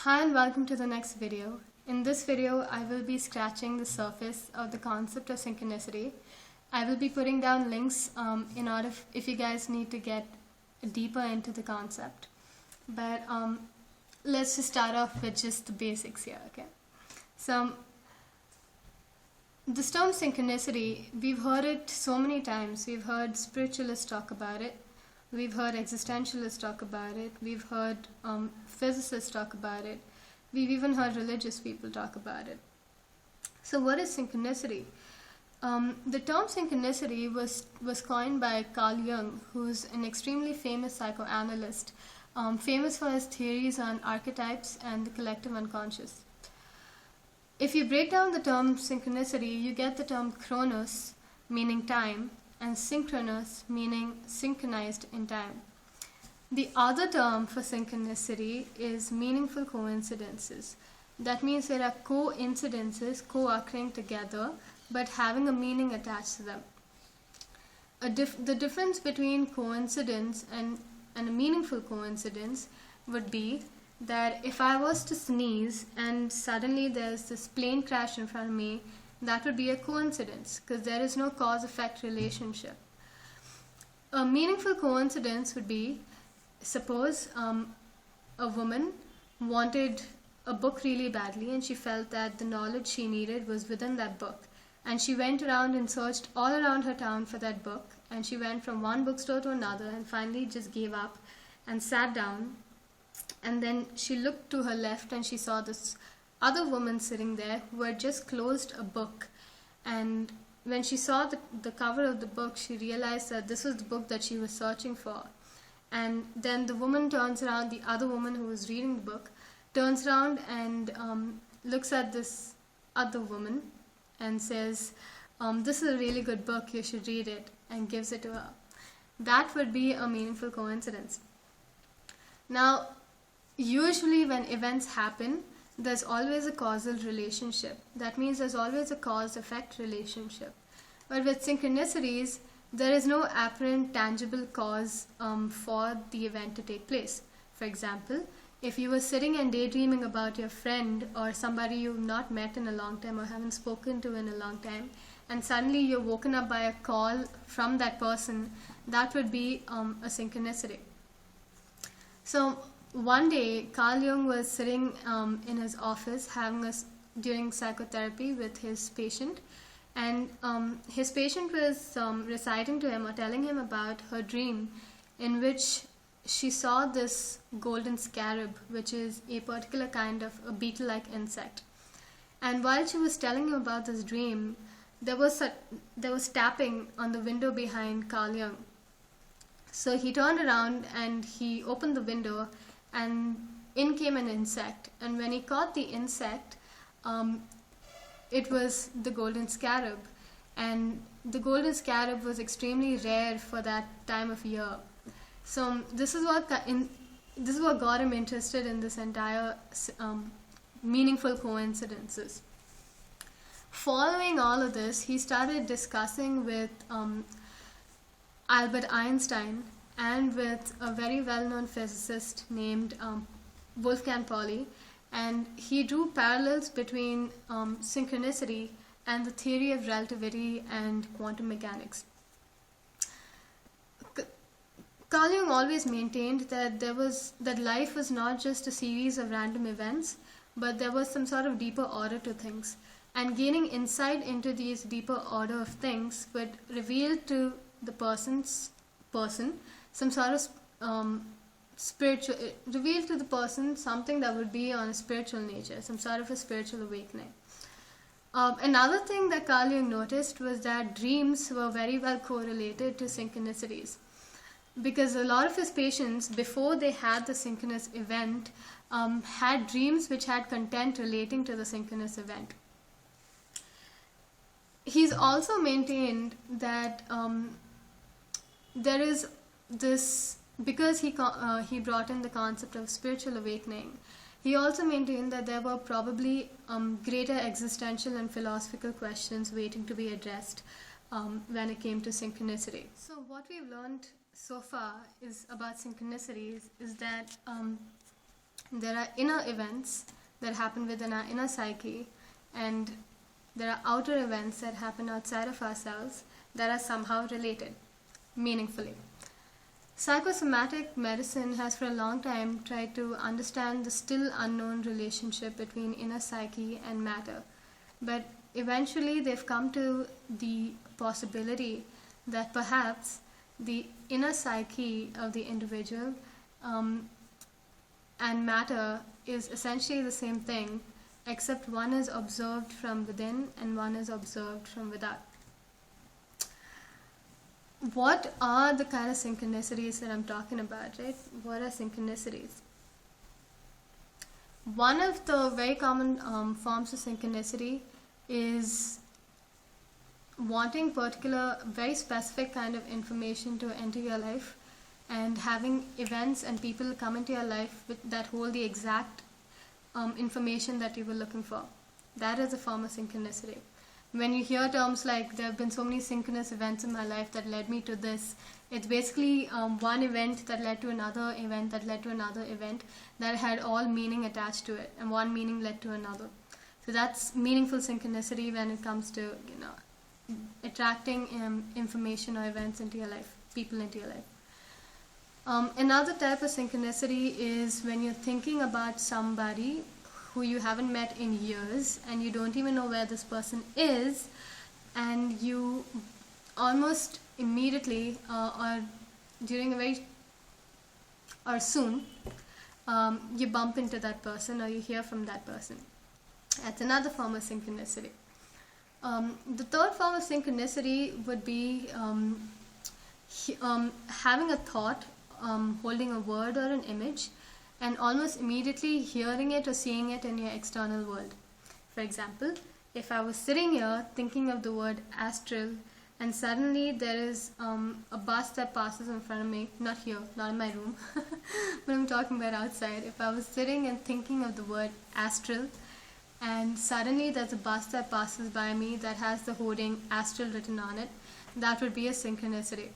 Hi and welcome to the next video. In this video, I will be scratching the surface of the concept of synchronicity. I will be putting down links in order if you guys need to get deeper into the concept. But let's just start off with just the basics here, okay? So, this term synchronicity, we've heard it so many times. We've heard spiritualists talk about it. We've heard existentialists talk about it. We've heard physicists talk about it. We've even heard religious people talk about it. So what is synchronicity? The term synchronicity was coined by Carl Jung, who's an extremely famous psychoanalyst, famous for his theories on archetypes and the collective unconscious. If you break down the term synchronicity, you get the term chronos, meaning time, and synchronous, meaning synchronized in time. The other term for synchronicity is meaningful coincidences. That means there are coincidences co-occurring together but having a meaning attached to them. The difference between coincidence and a meaningful coincidence would be that if I was to sneeze and suddenly there's this plane crash in front of me, that would be a coincidence because there is no cause-effect relationship. A meaningful coincidence would be, suppose a woman wanted a book really badly and she felt that the knowledge she needed was within that book. And she went around and searched all around her town for that book. And she went from one bookstore to another and finally just gave up and sat down. And then she looked to her left and she saw this other woman sitting there who had just closed a book. And when she saw the cover of the book, she realized that this was the book that she was searching for. And then the woman turns around, the other woman who was reading the book, turns around and looks at this other woman and says, this is a really good book, you should read it, and gives it to her. That would be a meaningful coincidence. Now, usually when events happen, there's always a causal relationship. That means there's always a cause-effect relationship. But with synchronicities, there is no apparent tangible cause for the event to take place. For example, if you were sitting and daydreaming about your friend or somebody you've not met in a long time or haven't spoken to in a long time, and suddenly you're woken up by a call from that person, that would be a synchronicity. So one day, Carl Jung was sitting in his office during psychotherapy with his patient, and his patient was reciting to him or telling him about her dream in which she saw this golden scarab, which is a particular kind of a beetle-like insect. And while she was telling him about this dream, there was tapping on the window behind Carl Jung. So he turned around and he opened the window, and in came an insect. And when he caught the insect, it was the golden scarab. And the golden scarab was extremely rare for that time of year. So this is what got him interested in this entire meaningful coincidences. Following all of this, he started discussing with Albert Einstein and with a very well-known physicist named Wolfgang Pauli, and he drew parallels between synchronicity and the theory of relativity and quantum mechanics. Carl Jung always maintained that life was not just a series of random events, but there was some sort of deeper order to things. And gaining insight into these deeper order of things would reveal to the person some sort of reveal to the person something that would be on a spiritual nature, some sort of a spiritual awakening. Another thing that Carl Jung noticed was that dreams were very well correlated to synchronicities. Because a lot of his patients, before they had the synchronous event, had dreams which had content relating to the synchronous event. He's also maintained that there is this, because he brought in the concept of spiritual awakening, he also maintained that there were probably greater existential and philosophical questions waiting to be addressed when it came to synchronicity. So what we've learned so far is about synchronicities is that There are inner events that happen within our inner psyche, and there are outer events that happen outside of ourselves that are somehow related, meaningfully. Psychosomatic medicine has for a long time tried to understand the still unknown relationship between inner psyche and matter, but eventually they've come to the possibility that perhaps the inner psyche of the individual and matter is essentially the same thing, except one is observed from within and one is observed from without. What are the kind of synchronicities that I'm talking about, right? What are synchronicities? One of the very common forms of synchronicity is wanting particular, very specific kind of information to enter your life, and having events and people come into your life that hold the exact information that you were looking for. That is a form of synchronicity. When you hear terms like there have been so many synchronous events in my life that led me to this, it's basically one event that led to another event that led to another event that had all meaning attached to it, and one meaning led to another. So that's meaningful synchronicity when it comes to attracting information or events into your life, people into your life. Another type of synchronicity is when you're thinking about somebody who you haven't met in years and you don't even know where this person is, and you almost immediately or during a very or soon you bump into that person or you hear from that person. That's another form of synchronicity. The third form of synchronicity would be having a thought, holding a word or an image, and almost immediately hearing it or seeing it in your external world. For example, if I was sitting here thinking of the word astral, and suddenly there is a bus that passes in front of me, not here, not in my room, but I'm talking about outside. If I was sitting and thinking of the word astral, and suddenly there's a bus that passes by me that has the hoarding astral written on it, that would be a synchronicity.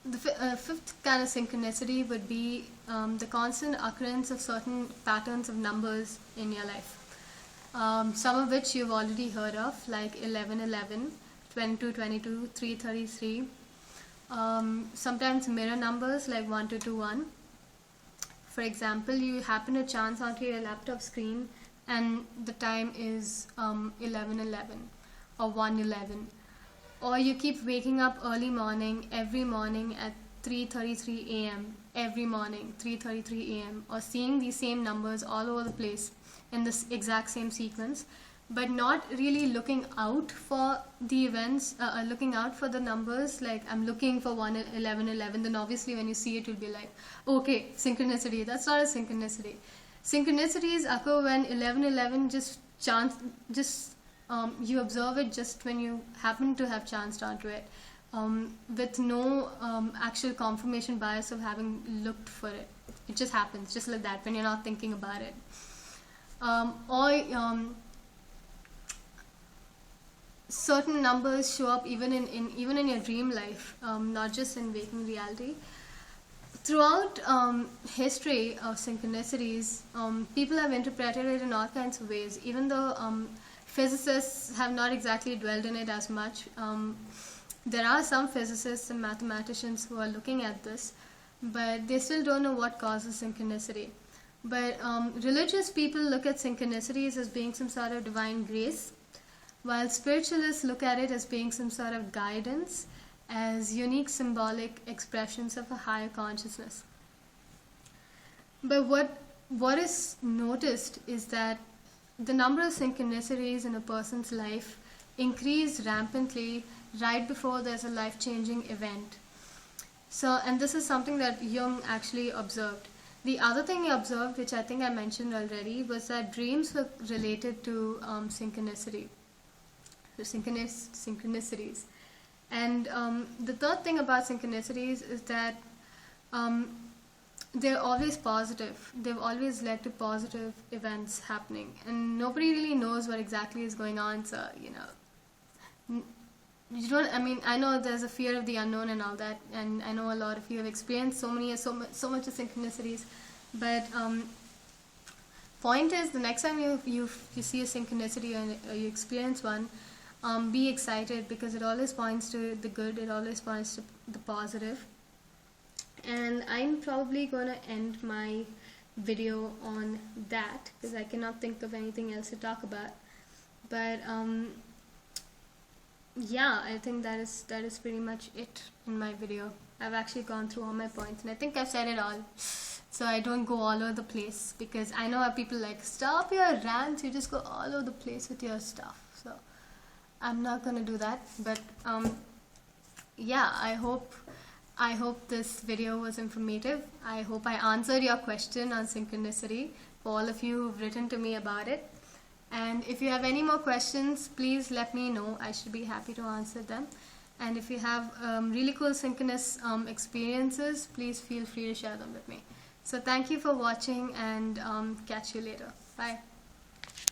The fifth kind of synchronicity would be the constant occurrence of certain patterns of numbers in your life. Some of which you've already heard of, like 1111, 2222, 333. Sometimes mirror numbers like 1221. For example, you happen to chance onto your laptop screen and the time is 1111 or 111. Or you keep waking up early morning, every morning at 3:33 a.m. every morning, 3:33 a.m. or seeing these same numbers all over the place in this exact same sequence, but not really looking out for the events, looking out for the numbers, like I'm looking for 1111, then obviously when you see it, you'll be like, okay, synchronicity. That's not a synchronicity. Synchronicities occur when 1111 you observe it just when you happen to have chanced onto it, with no actual confirmation bias of having looked for it. It just happens, just like that, when you're not thinking about it. Certain numbers show up even in your dream life, not just in waking reality. Throughout history of synchronicities, people have interpreted it in all kinds of ways, even though physicists have not exactly dwelled in it as much. There are some physicists and mathematicians who are looking at this, but they still don't know what causes synchronicity. But religious people look at synchronicities as being some sort of divine grace, while spiritualists look at it as being some sort of guidance, as unique symbolic expressions of a higher consciousness. But what is noticed is that the number of synchronicities in a person's life increase rampantly right before there's a life-changing event. And this is something that Jung actually observed. The other thing he observed, which I think I mentioned already, was that dreams were related to synchronicity. Synchronicities. And the third thing about synchronicities is that they're always positive. They've always led to positive events happening. And nobody really knows what exactly is going on, so, you don't, I mean, I know there's a fear of the unknown and all that, and I know a lot of you have experienced so much of synchronicities, but point is, the next time you see a synchronicity or you experience one, be excited, because it always points to the good, it always points to the positive. And I'm probably gonna end my video on that, because I cannot think of anything else to talk about. But yeah, I think that is pretty much it in my video. I've actually gone through all my points, and I think I've said it all, so I don't go all over the place, because I know how people like, stop your rants, you just go all over the place with your stuff. So I'm not gonna do that. But yeah, I hope this video was informative. I hope I answered your question on synchronicity for all of you who've written to me about it. And if you have any more questions, please let me know. I should be happy to answer them. And if you have really cool synchronous experiences, please feel free to share them with me. So thank you for watching, and catch you later. Bye.